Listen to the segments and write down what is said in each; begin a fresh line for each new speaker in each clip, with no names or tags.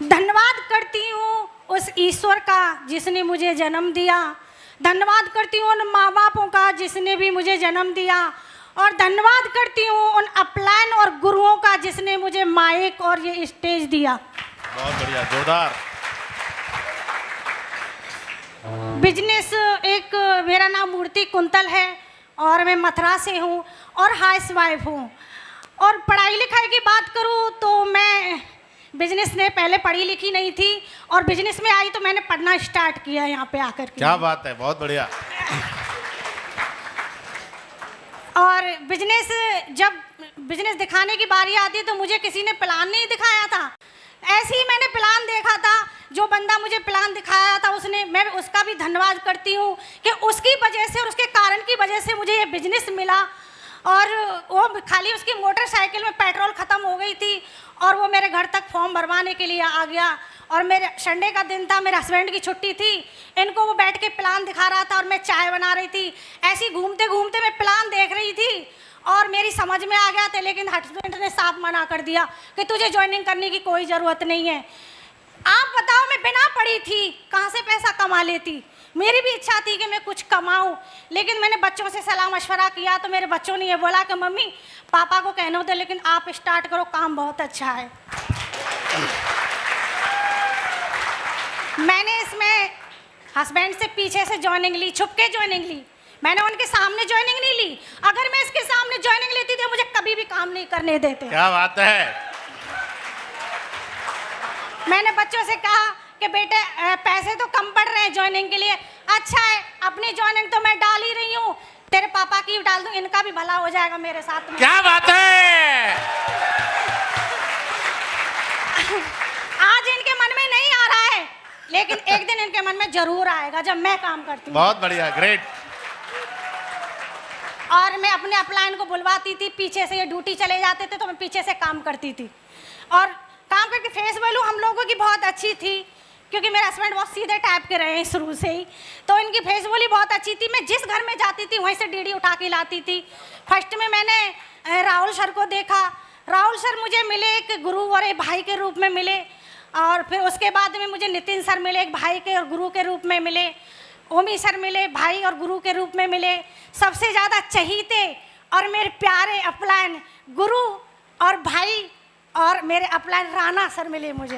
धन्यवाद करती हूँ उस ईश्वर का जिसने मुझे जन्म दिया, धन्यवाद करती हूँ उन माँ बापों का जिसने भी मुझे जन्म दिया, और धन्यवाद करती हूँ उन अपलाइन और गुरुओं का जिसने मुझे माइक और ये स्टेज दिया।
बहुत बढ़िया, जोरदार।
बिजनेस एक, मेरा नाम मूर्ति कुंतल है और मैं मथुरा से हूँ और हाउस वाइफ हूँ। और पढ़ाई लिखाई की बात करूँ तो मैं बिजनेस में पहले पढ़ी लिखी नहीं थी और बिजनेस में आई तो मैंने पढ़ना स्टार्ट किया यहाँ पे आकर के।
क्या बात है, बहुत बढ़िया।
और जब बिजनेस दिखाने की बारी आती है तो मुझे किसी ने प्लान नहीं दिखाया था, ऐसे ही मैंने प्लान देखा था। जो बंदा मुझे प्लान दिखाया था मैं उसका भी धन्यवाद करती हूँ कि उसकी वजह से और उसके कारण की वजह से मुझे ये बिजनेस मिला। और वो खाली उसकी मोटरसाइकिल में पेट्रोल ख़त्म हो गई थी और वो मेरे घर तक फॉर्म भरवाने के लिए आ गया। और मेरे संडे का दिन था, मेरे हस्बैंड की छुट्टी थी, इनको वो बैठ के प्लान दिखा रहा था और मैं चाय बना रही थी। ऐसे ही घूमते घूमते मैं प्लान देख रही थी और मेरी समझ में आ गया था, लेकिन हस्बैंड ने साफ मना कर दिया कि तुझे ज्वाइनिंग करने की कोई ज़रूरत नहीं है। आप बताओ, मैं बिना पढ़ी थी कहाँ से पैसा कमा लेती। मेरी भी इच्छा थी कि मैं कुछ कमाऊं, लेकिन मैंने बच्चों से सलाह मशवरा किया तो मेरे बच्चों ने ये बोला कि मम्मी पापा को कहने दो, लेकिन आप स्टार्ट करो, काम बहुत अच्छा है। मैंने इसमें हस्बैंड से पीछे से ज्वाइनिंग ली, छुप के ज्वाइनिंग ली। मैंने उनके सामने ज्वाइनिंग नहीं ली। अगर मैं इसके सामने ज्वाइनिंग लेती तो मुझे कभी भी काम नहीं करने देते।
क्या बात है।
मैंने बच्चों से कहा कि बेटे पैसे तो कम पड़ रहे हैं ज्वाइनिंग के लिए, अच्छा है अपनी ज्वाइनिंग तो मैं डाल ही रही हूँ, तेरे पापा की डाल दूँ, इनका भी भला हो जाएगा मेरे साथ में।
क्या बात है।
आज इनके मन में नहीं आ रहा है, लेकिन एक दिन इनके मन में जरूर आएगा जब मैं काम करती हूँ।
बहुत बढ़िया, ग्रेट।
और मैं अपने अपलाइन को बुलवाती थी, पीछे से ये ड्यूटी चले जाते थे तो मैं पीछे से काम करती थी। और काम करके फेस वैल्यू हम लोगों की बहुत अच्छी थी, क्योंकि मेरे हस्बैंड बहुत सीधे टाइप के रहे हैं शुरू से ही, तो इनकी फेस वैल्यू बहुत अच्छी थी। मैं जिस घर में जाती थी वहीं से डीडी उठा के लाती थी। फर्स्ट में मैंने राहुल सर को देखा। राहुल सर मुझे मिले एक गुरु और एक भाई के रूप में मिले, और फिर उसके बाद में मुझे नितिन सर मिले, एक भाई के और गुरु के रूप में मिले। ओमी सर मिले, भाई और गुरु के रूप में मिले। सबसे ज़्यादा चहीते और मेरे प्यारे अपलाइन गुरु और भाई और मेरे अपलाइन राणा सर मिले मुझे।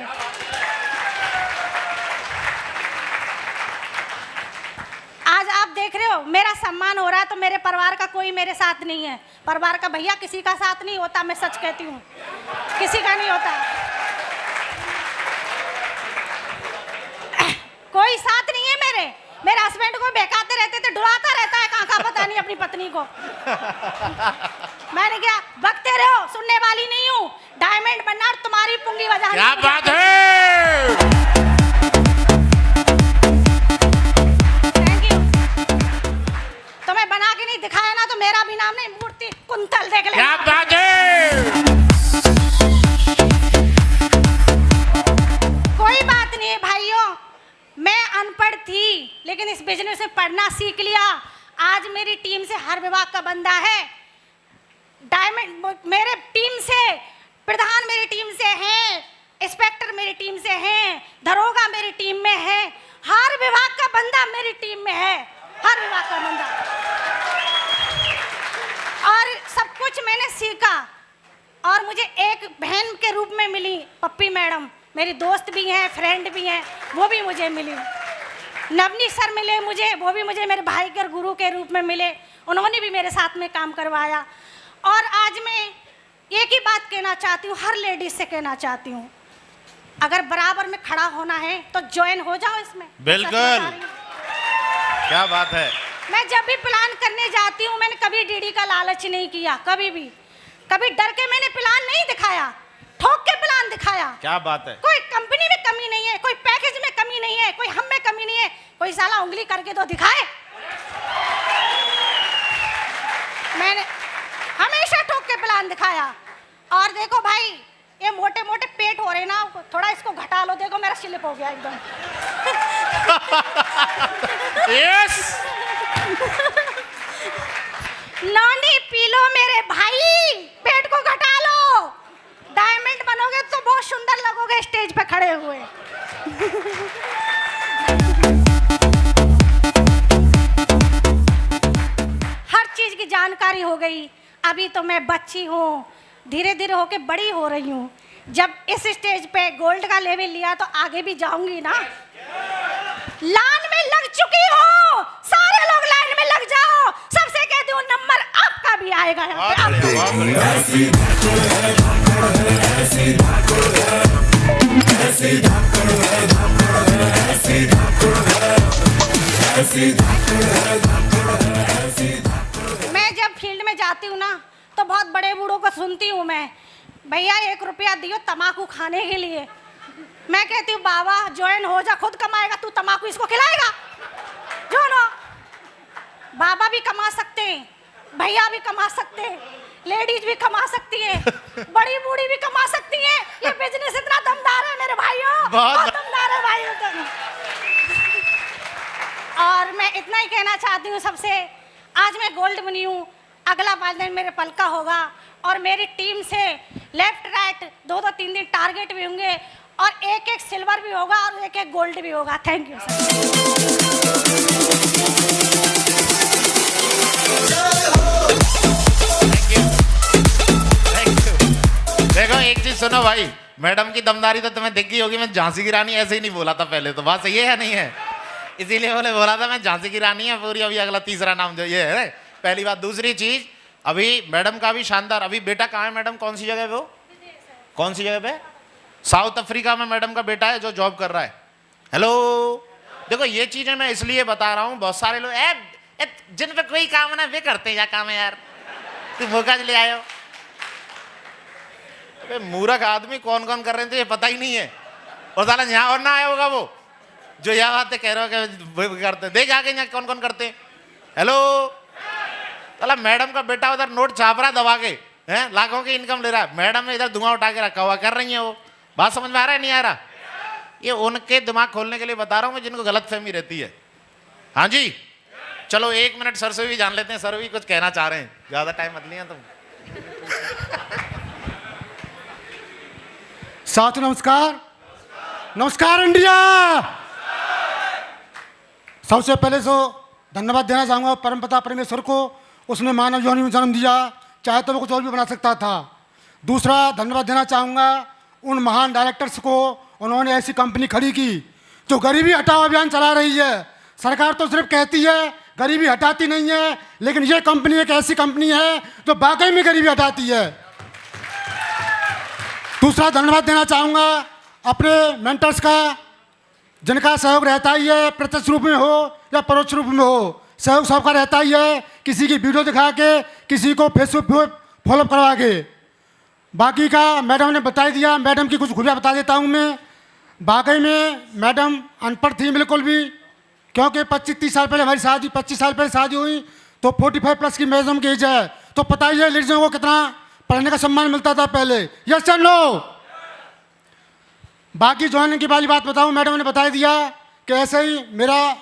आज आप देख रहे हो मेरा सम्मान हो रहा है, तो मेरे परिवार का कोई मेरे साथ नहीं है। परिवार का भैया किसी का साथ नहीं होता, मैं सच कहती हूँ, किसी का नहीं होता। कोई साथ नहीं है मेरे हस्बैंड को बहकाते रहते थे, डुलाता रहता है, कहाँ का पता नहीं अपनी पत्नी को। मैंने क्या बकते रहो, सुनने वाली नहीं हूँ, डायमंड बनना और तुम्हारी पुंगी बजानी।
क्या बात है।
Thank you. तो मैं बना के नहीं दिखाया ना तो मेरा भी नाम नहीं, मूर्ति कुंतल देख ले।
क्या बात है।
कोई बात नहीं है भाइयों, मैं अनपढ़ थी लेकिन इस बिजनेस में पढ़ना सीख लिया। आज मेरी टीम से हर विभाग का बंदा है। डायमंड मेरे टीम से, प्रधान मेरी टीम से हैं, इंस्पेक्टर मेरी टीम से हैं, दरोगा मेरी टीम में है, हर विभाग का बंदा मेरी टीम में है, हर विभाग का बंदा। और सब कुछ मैंने सीखा। और मुझे एक बहन के रूप में मिली पप्पी मैडम, मेरी दोस्त भी हैं, फ्रेंड भी हैं, वो भी मुझे मिली। नवनीत सर मिले मुझे, वो भी मुझे मेरे भाई के और गुरु के रूप में मिले, उन्होंने भी मेरे साथ में काम करवाया। और आज मैं एक ही बात कहना चाहती हूँ, हर लेडीज से कहना चाहती हूँ, अगर बराबर में खड़ा होना है तो ज्वाइन हो जाओ इसमें।
बिल्कुल, क्या बात है।
मैं जब भी प्लान करने जाती हूँ, मैंने कभी डीडी का लालच नहीं किया, कभी भी, कभी डर के मैंने प्लान नहीं दिखाया, ठोक के प्लान दिखाया।
क्या बात है।
कोई कंपनी में कमी नहीं है, कोई पैकेज में कमी नहीं है, कोई हम में कमी नहीं है, कोई साला उंगली करके तो दिखाए। मैंने हमेशा ठोक के प्लान दिखाया। और देखो भाई, ये मोटे मोटे पेट हो रहे ना, थोड़ा इसको घटा लो, देखो मेरा स्लिप हो गया एकदम।
यस।
नौनी पी लो मेरे भाई, पेट को घटा लो, डायमंड बनोगे तो बहुत सुंदर लगोगे। हो गए स्टेज पे खड़े हुए। हर चीज की जानकारी हो गई। अभी तो मैं बच्ची हूँ, धीरे धीरे होके बड़ी हो रही हूँ। जब इस स्टेज पे गोल्ड का लेवल लिया तो आगे भी जाऊंगी ना। लाइन में लग चुकी हो, सारे लोग लाइन में लग जाओ। सबसे कहती हूँ नंबर आपका भी आएगा यहाँ पे।
बहुत बढ़िया, बहुत बढ़िया।
मैं जब फील्ड में जाती हूँ ना तो बहुत बड़े बूढ़ों को सुनती हूँ मैं, भैया 1 रुपया दियो तम्बाकू खाने के लिए। मैं कहती हूँ बाबा ज्वाइन हो जा, खुद कमाएगा, तू तम्बाकू इसको खिलाएगा? जो ना, बाबा भी कमा सकते हैं, भैया भी कमा सकते हैं, लेडीज भी कमा सकती है, बड़ी बूढ़ी भी कमा सकती है। ये बिजनेस इतना दमदार है मेरे भाइयों, बहुत दमदार है भाइयों तुम। और मैं इतना ही कहना चाहती हूँ सबसे, आज मैं गोल्ड बनी हूँ, अगला 5 दिन मेरे पल का होगा और मेरी टीम से लेफ्ट राइट 2-2 3 टारगेट भी होंगे और 1-1 सिल्वर भी होगा और 1-1 गोल्ड भी होगा। Thank you sir.
देखो एक चीज सुनो भाई, मैडम की दमदारी तो तुम्हें दिख गई होगी। मैं झांसी की रानी ऐसे ही नहीं बोला था पहले, तो बात सही है नहीं है? इसीलिए बोला था मैं झांसी की रानी है पूरी। अभी अगला तीसरा नाम जो ये है, पहली बात। दूसरी चीज, अभी मैडम का भी शानदार। अभी बेटा कहाँ है मैडम? कौन सी जगह पे हो? कौन सी जगह पे? साउथ अफ्रीका में मैडम का बेटा है जो जॉब कर रहा है। हेलो, देखो ये चीजें मैं इसलिए बता रहा हूँ, बहुत सारे लोग जिन पे कोई काम है ना वे करते हैं। क्या काम है यार, तुम मौका ले आए हो। अबे मूर्ख आदमी कौन कौन कर रहे थे ये पता ही नहीं है। और साला यहाँ और ना आया होगा वो जो यह बातें कह रहे हो कि करते। देख आगे यहाँ कौन कौन करते। हेलो, साला मैडम का बेटा उधर नोट छाप रहा दबा के, हैं लाखों की इनकम ले रहा है। मैडम ने इधर धुआं उठा के रखा हुआ, कर रही है वो। बात समझ में आ रहा है नहीं आ रहा? ये उनके दिमाग खोलने के लिए बता रहा हूँ मैं, जिनको गलतफहमी रहती है। हाँ जी, चलो 1 मिनट सर से भी जान लेते हैं। सर भी कुछ कहना चाह रहे हैं, ज्यादा टाइम मत लिया तुम।
साथियों नमस्कार। नमस्कार इंडिया। सबसे पहले तो धन्यवाद देना चाहूँगा परमपिता परमेश्वर को, उसने मानव योनि में जन्म दिया, चाहे तो वो कुछ और भी बना सकता था। दूसरा धन्यवाद देना चाहूँगा उन महान डायरेक्टर्स को, उन्होंने ऐसी कंपनी खड़ी की जो गरीबी हटाओ अभियान चला रही है। सरकार तो सिर्फ कहती है, गरीबी हटाती नहीं है, लेकिन ये कंपनी एक ऐसी कंपनी है जो वाकई में गरीबी हटाती है। दूसरा धन्यवाद देना चाहूँगा अपने मेंटर्स का, जिनका सहयोग रहता ही है, प्रत्यक्ष रूप में हो या परोक्ष रूप में हो, सहयोग सबका रहता ही है। किसी की वीडियो दिखा के, किसी को फेसबुक पे फॉलो करवा के। बाकी का मैडम ने बता दिया, मैडम की कुछ खूबियाँ बता देता हूँ मैं। वाकई में मैडम अनपढ़ थी बिल्कुल भी, क्योंकि 25-30 साल पहले हमारी शादी, 25 साल पहले शादी हुई तो 45+ की मैडम की एज है। तो पता ही है लेडीजों को कितना पढ़ने का सम्मान मिलता था पहले। यस या नो? बाकी ज्वाइनिंग की वाली बात बताऊं, मैडम ने बता दिया कि ऐसे ही मेरा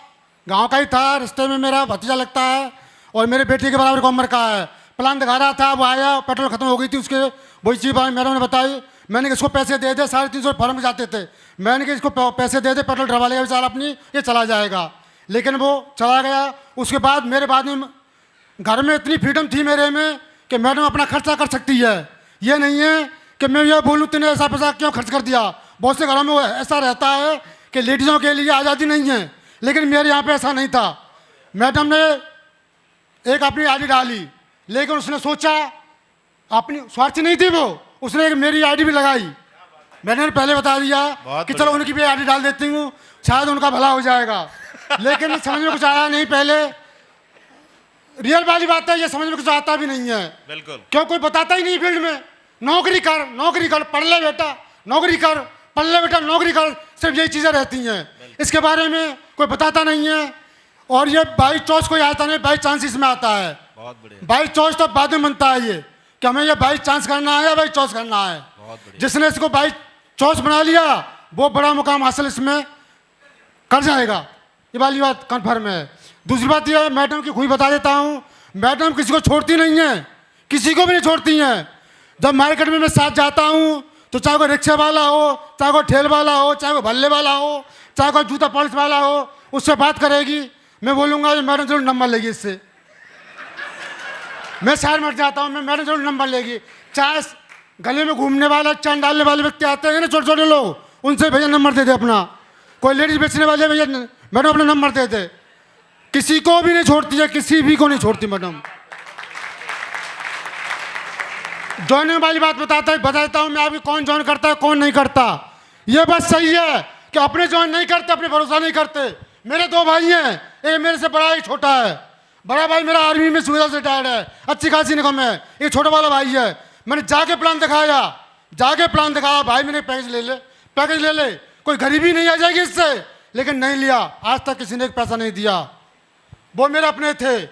गांव का ही था, रिश्ते में मेरा भतीजा लगता है और मेरे बेटे के बराबर की उम्र का है। प्लान दिखा रहा था, वो आया, पेट्रोल खत्म हो गई थी उसके, वही चीज़ मैडम ने बताई। मैंने इसको पैसे दे दे, 350 फॉर्म जाते थे। मैंने कहा इसको पैसे दे दे, पेट्रोल डलवा लेगा बेचारा अपनी, ये चला जाएगा। लेकिन वो चला गया। उसके बाद मेरे बाद में घर में इतनी फ्रीडम थी मेरे में कि मैडम अपना खर्चा कर सकती है। ये नहीं है कि मैं ये बोलूँ तूने ऐसा पैसा क्यों खर्च कर दिया। बहुत से घरों में ऐसा रहता है कि लेडीज़ों के लिए आज़ादी नहीं है, लेकिन मेरे यहाँ पे ऐसा नहीं था। मैडम ने एक अपनी आईडी डाली, लेकिन उसने सोचा, अपनी स्वार्थी नहीं थी वो, उसने एक मेरी आईडी भी लगाई। मैंने पहले बता दिया कि चलो उनकी भी आईडी डाल देती हूँ, शायद उनका भला हो जाएगा। लेकिन समझ में कुछ आया नहीं। पहले रियल वाली बात है, ये समझ में कुछ आता भी नहीं है।
बिल्कुल,
क्यों कोई बताता ही नहीं फील्ड में। नौकरी कर, नौकरी कर, पढ़ ले बेटा, नौकरी कर, पढ़ ले बेटा, नौकरी कर, सिर्फ यही चीज़ें रहती हैं। इसके बारे में कोई बताता नहीं है। और ये बाई चॉइस कोई आता नहीं, बाई चांस इसमें आता है।
बहुत बढ़िया।
बाई चॉइस तो बाद में बनता है ये कि हमें ये बाई चांस करना है या बाई चॉइस करना है। जिसने इसको बाई चॉइस बना लिया वो बड़ा मुकाम हासिल इसमें कर जाएगा। ये वाली बात कन्फर्म है। दूसरी बात यह है, मैडम की खूबी बता देता हूँ, मैडम किसी को छोड़ती नहीं है, किसी को भी नहीं छोड़ती हैं। जब मार्केट में मैं साथ जाता हूँ तो चाहे कोई रिक्शा वाला हो, चाहे कोई ठेल वाला हो, चाहे कोई भल्ले वाला हो, चाहे कोई जूता पॉलिश वाला हो, उससे बात करेगी। मैं बोलूँगा ये मैडम जरूर नंबर लेगी इससे। मैं शहर में जाता हूँ, मैं मैडम जरूर नंबर लेगी। चाहे गले में घूमने वाला, चांद डालने वाले व्यक्ति आते हैं ना, छोटे छोटे लोग, उनसे भैया नंबर दे दे अपना। कोई लेडीज बेचने वाले भैया मैडम अपना नंबर दे दे। किसी को भी नहीं छोड़ती है, किसी भी को नहीं छोड़ती मैडम। ज्वाइनिंग वाली बात बताता हूँ मैं अभी, कौन ज्वाइन करता है कौन नहीं करता। ये बात सही है कि अपने ज्वाइन नहीं करते, अपने भरोसा नहीं करते। मेरे 2 भाई हैं, एक मेरे से बड़ा, एक छोटा है। बड़ा भाई मेरा आर्मी में सुविधा से रिटायर्ड है, अच्छी खासी इनकम है। ये छोटा वाला भाई है, मैंने जाके प्लान दिखाया, भाई मैंने पैकेज ले ले, कोई गरीबी नहीं आ जाएगी इससे, लेकिन नहीं लिया। आज तक किसी ने एक पैसा नहीं दिया। वो मेरे अपने थे।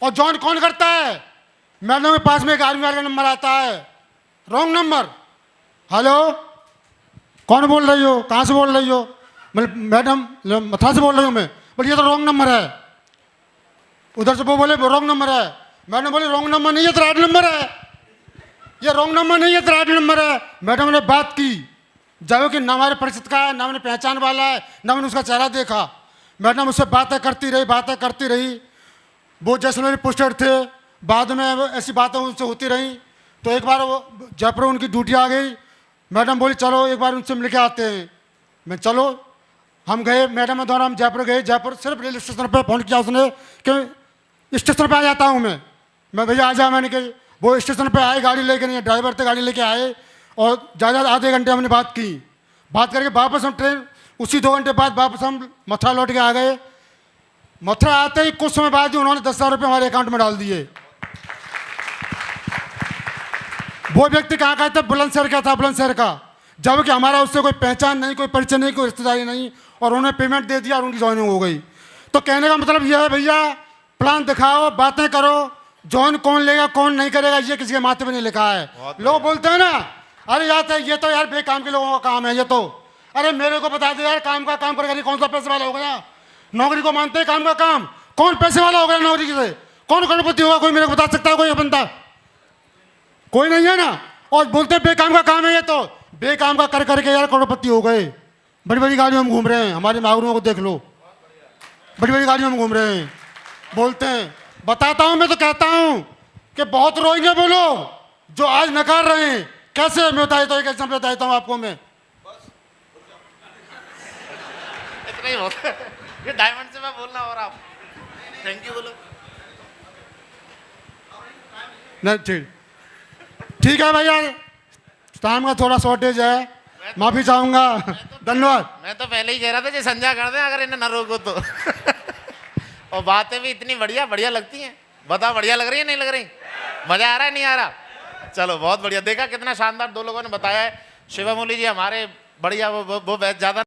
और ज्वाइन कौन करता है? मैडम के पास में एक आर्मी वाले का नंबर आता है, रॉन्ग नंबर। हेलो, कौन बोल रही हो, कहाँ से बोल रही हो? मैडम मथुरा से बोल रही हूँ मैं। बोले ये तो रॉन्ग नंबर है। उधर से वो बोले रॉन्ग नंबर है। मैडम बोले रॉन्ग नंबर नहीं है, तो राइट नंबर है। ये रॉन्ग नंबर नहीं है, तो राइट नंबर है। मैडम ने बात की, जब कि ना हमारे परिचित का है, ना मैंने पहचान वाला है, ना मैंने उसका चेहरा देखा। मैडम उससे बातें करती रही। वो जैसलमेर पोस्टेड थे, बाद में ऐसी बातें उनसे होती रही। तो एक बार वो जयपुर उनकी ड्यूटी आ गई। मैडम बोली चलो एक बार उनसे मिल के आते हैं। मैं चलो, हम गए, मैडम के द्वारा हम जयपुर गए। जयपुर सिर्फ रेलवे स्टेशन पर फ़ोन किया उसने कि स्टेशन पर आ जाता हूँ मैं भैया आ जा। मैंने कही, वो स्टेशन पर आए, गाड़ी लेके नहीं, ड्राइवर थे, गाड़ी लेके आए। और ज़्यादा आधे घंटे हमने बात की। बात करके वापस हम ट्रेन, उसी 2 घंटे बाद वापस हम मथुरा लौट के आ गए। मथुरा आते ही कुछ समय बाद ही उन्होंने 10,000 रुपये हमारे अकाउंट में डाल दिए। वो व्यक्ति कहाँ का था? बुलंदशहर का था, बुलंदशहर का। जबकि हमारा उससे कोई पहचान नहीं, कोई परिचय नहीं, कोई रिश्तेदारी नहीं। और उन्होंने पेमेंट दे दिया और उनकी ज्वाइनिंग हो गई। तो कहने का मतलब यह है भैया, प्लान दिखाओ, बातें करो, ज्वाइन कौन लेगा कौन नहीं करेगा ये किसी के माथे पे नहीं लिखा है। लोग बोलते हैं ना, अरे यार ये तो यार बेकाम के लोगों का काम है ये तो। अरे मेरे को बता दे यार, काम का काम करेगा, कौन सा पैसे वाला हो गया? नौकरी को मानते हैं काम का काम, कौन पैसे वाला हो गया नौकरी से? कौन करोड़पति होगा? कोई मेरे को बता सकता है कोई बंदा? कोई नहीं है ना। और बोलते बेकाम का काम है ये तो। बेकाम का कर करके यार करोड़पति हो गए। बड़ी बड़ी गाड़ियों में घूम रहे हैं, हमारे मागरों को देख लो, बड़ी बड़ी गाड़ियों में घूम रहे हैं। बोलते हैं, बताता हूं, मैं तो कहता हूं कि बहुत रोएंगे वो लोग जो आज नकार रहे हैं। कैसे मैं बताता हूँ, एक एग्जाम्पल बताता हूँ आपको मैं।
इतना ही होता है। ये डायमंड से मैं बोलना, और आप थैंक यू बोलो।
नहीं ठीक है भैया, टाइम का थोड़ा शॉर्टेज है, माफी चाहूंगा। धन्यवाद।
मैं तो पहले ही कह रहा था कि संजय कर दे अगर इन्हें न रोको तो। और बातें भी इतनी बढ़िया बढ़िया लगती हैं। बताओ, बढ़िया लग रही है नहीं लग रही? मजा आ रहा है नहीं आ रहा? चलो बहुत बढ़िया। देखा कितना शानदार 2 लोगों ने बताया है। शिवामौली जी हमारे बढ़िया, वो ज़्यादा